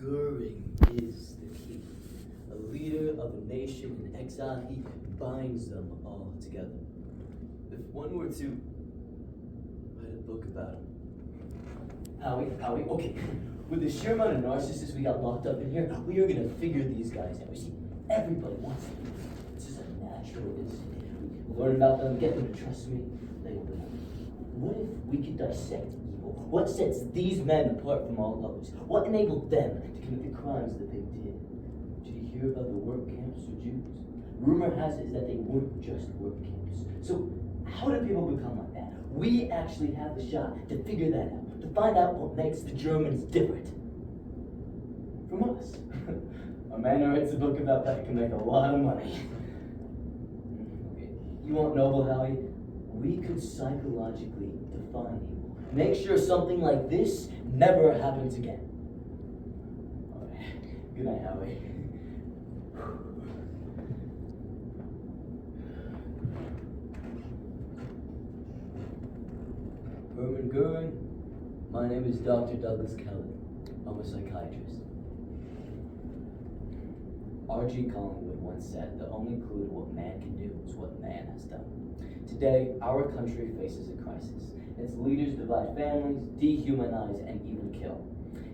Göring is the key. A leader of a nation in exile, he binds them all together. If one were to write a book about him. Howie, okay. With the sheer amount of narcissists we got locked up in here, we are gonna figure these guys out. You see, everybody wants them. It's just a natural instinct. We learn about them, get them to trust me, they will be. What if we could dissect evil? What sets these men apart from all others? What enabled them to commit the crimes that they did? Did you hear about the work camps for Jews? Rumor has it is that they weren't just work camps. So how do people become like that? We actually have the shot to figure that out, to find out what makes the Germans different from us. A man who writes a book about that can make a lot of money. You want noble, Howie? We could psychologically define evil. Make sure something like this never happens again. All right. Good night, Howie. Hermann Göring. My name is Dr. Douglas Kelly. I'm a psychiatrist. R.G. Collingwood once said, the only clue to what man can do is what man has done. Today, our country faces a crisis. Its leaders divide families, dehumanize, and even kill.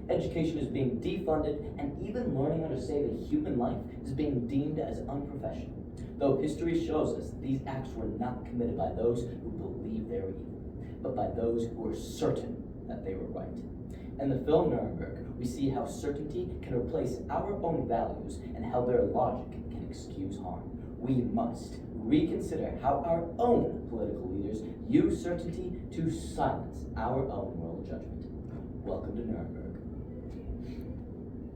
Education is being defunded, and even learning how to save a human life is being deemed as unprofessional. Though history shows us that these acts were not committed by those who believe they were evil, but by those who were certain that they were right. In the film Nuremberg, we see how certainty can replace our own values and how their logic can excuse harm. We must reconsider how our own political leaders use certainty to silence our own moral judgment. Welcome to Nuremberg.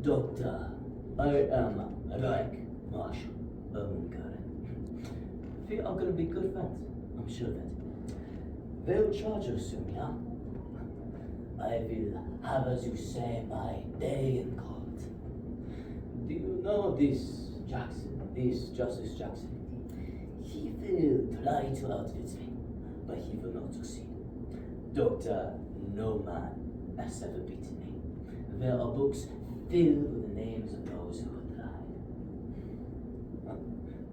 Doctor, I am like Marshal Hermann Göring. We are going to be good friends, I'm sure of it. They'll charge us soon, yeah? I will have, as you say, my day in court. Do you know this Jackson, this Justice Jackson? He will try to outwit me, but he will not succeed. Doctor, no man has ever beaten me. There are books filled with the names of those who have died.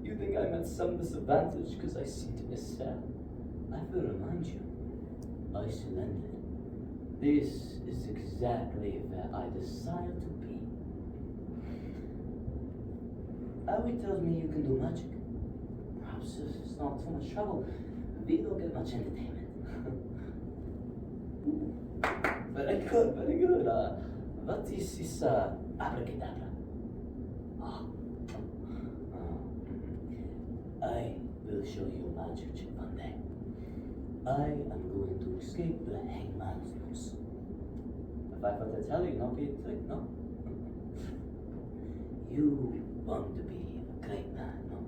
You think I'm at some disadvantage because I sit in a cell? I will remind you, I surrendered. This is exactly where I desire to be. Howie tells me you can do magic. Perhaps it's not too much trouble. We don't get much entertainment. Very good, very good. What is this abracadabra? I will show you magic trick one day. I am going to escape the hangman's noose. If I were to tell you, not be a trick, no? You want to be a great man, no?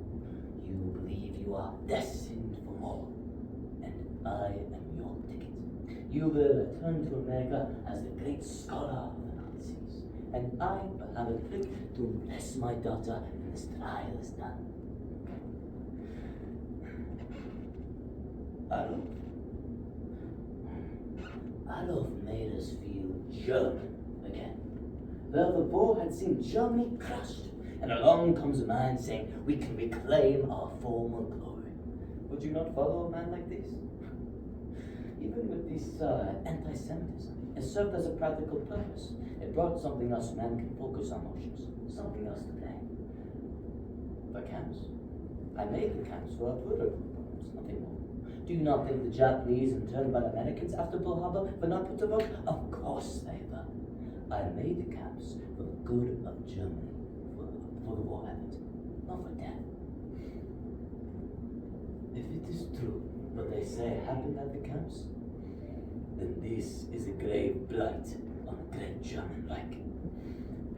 You believe you are destined for more. And I am your ticket. You will return to America as the great scholar of the Nazis. And I will have a trick to bless my daughter when this trial is done. Adolf made us feel German again. Well, the war had seen Germany crushed, and along comes a man saying we can reclaim our former glory. Would you not follow a man like this? Even with this anti-Semitism, it served as a practical purpose. It brought something else man can focus on emotions, something else to play. The camps. I made the camps for our political problems, nothing more. Do you not think the Japanese interned by the Americans after Pearl Harbor were not put to vote? Of course they were. I made the camps for the good of Germany, for the war effort, not for death. If it is true what they say happened at the camps, then this is a grave blight on a great German Reich.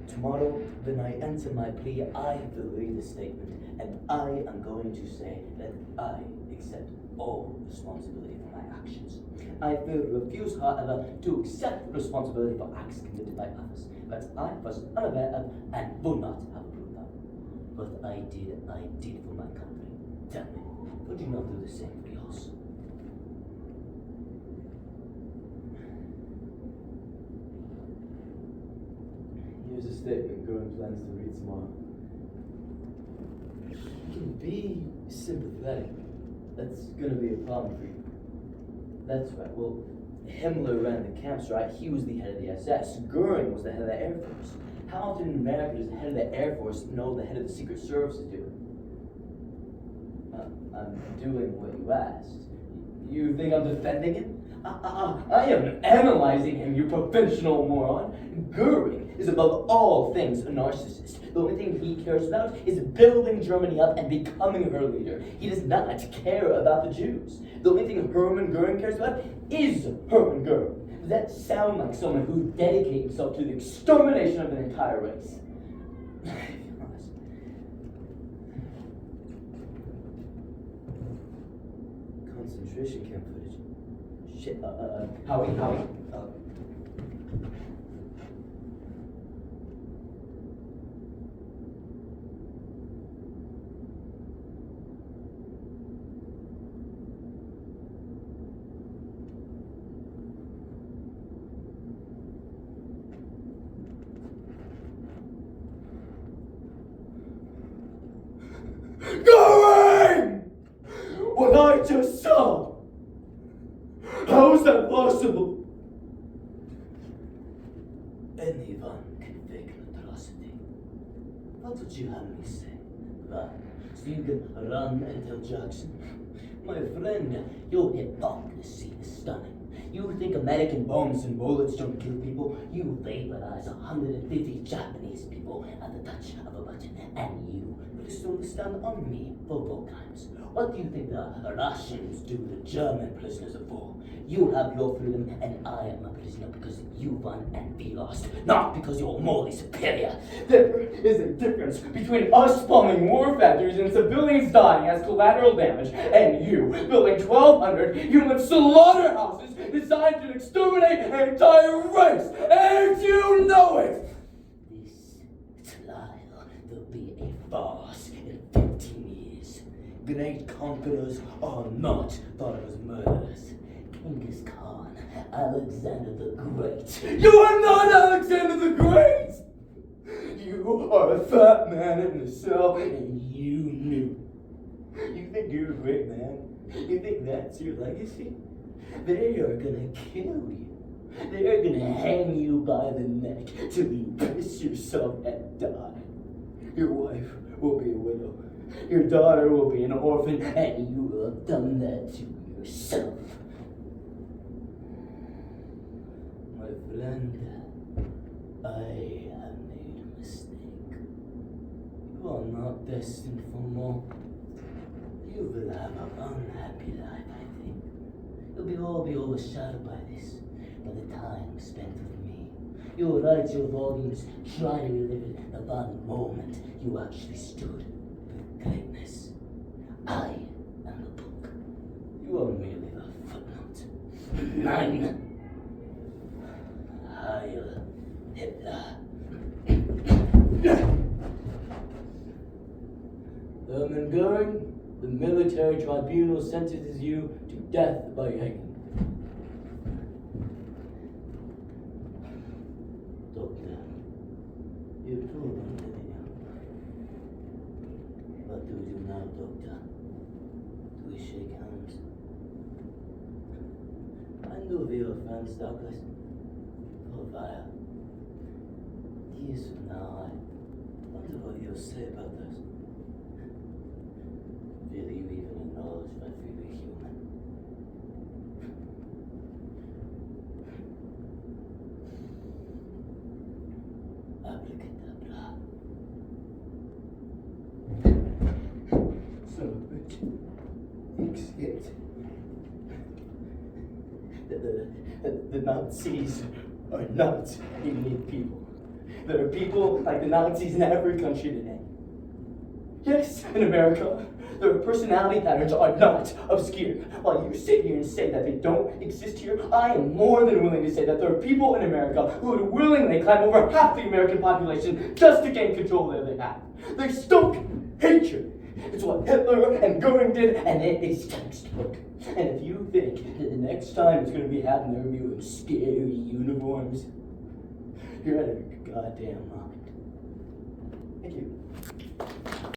Tomorrow, when I enter my plea, I will read a statement, and I am going to say that I accept all responsibility for my actions. I will refuse, however, to accept responsibility for acts committed by others that I was unaware of and would not have approved of. What I did for my country. Tell me, would you not do the same for yours? Here's a statement Göring plans to read tomorrow. You can be sympathetic. That's gonna be a problem for you. That's right. Well, Himmler ran the camps, right? He was the head of the SS. Göring was the head of the Air Force. How often in America does the head of the Air Force know the head of the Secret Service is doing? I'm doing what you asked. You think I'm defending him? I am analyzing him, you professional moron. Göring is above all things a narcissist. The only thing he cares about is building Germany up and becoming her leader. He does not care about the Jews. The only thing Hermann Göring cares about is Hermann Göring. Does that sound like someone who dedicated himself to the extermination of an entire race? Concentration camp footage. Shit, Howie. Going! What I just saw! How is that possible? Anyone can fake an atrocity. What would you have me say? Right, so you can run and tell Jackson? My friend, your hypocrisy is stunning. You think American bombs and bullets don't kill people? You vaporize 150 Japanese people at the touch of a button, and you still stand on me for war crimes. What do you think the Russians do the German prisoners of war? You have your freedom, and I am a prisoner because you won and we lost, not because you're morally superior. There is a difference between us bombing war factories and civilians dying as collateral damage, and you building 1,200 human slaughterhouses designed to exterminate an entire race, and you know it! This trial will be a farce in 15 years. Great conquerors are not thought of as murderers. Genghis Khan, Alexander the Great. You are not Alexander the Great! You are a fat man in a cell, and you knew. You think you're a great man? You think that's your legacy? They are gonna kill you. They are gonna hang you by the neck till you piss yourself and die. Your wife will be a widow. Your daughter will be an orphan, and you will have done that to yourself. My friend, I have made a mistake. You are not destined for more. You will have an unhappy life, I think. You'll all be overshadowed by this, by the time spent with me. You will write your volumes trying to relive the one moment you actually stood with greatness. I am the book. You are merely the footnote. Nine. Heil Hitler. Hermann Göring, the military tribunal sentences you to death by hanging. Doctor, you told him, didn't you? What do we do now, Doctor? Do we shake hands? I know we are friends, Douglas. For a while. Years from now, I wonder what you'll say about us. Will you even acknowledge that we were human? Abracadabra. Son of a bitch. Exit. The Nazis are not unique people. There are people like the Nazis in every country today. Yes, in America, their personality patterns are not obscure. While you sit here and say that they don't exist here, I am more than willing to say that there are people in America who would willingly climb over half the American population just to gain control that they have. They stoke hatred. It's what Hitler and Göring did, and it is textbook. And if you think that the next time it's going to be happening to you in scary uniforms, You're out of your goddamn mind. Thank you.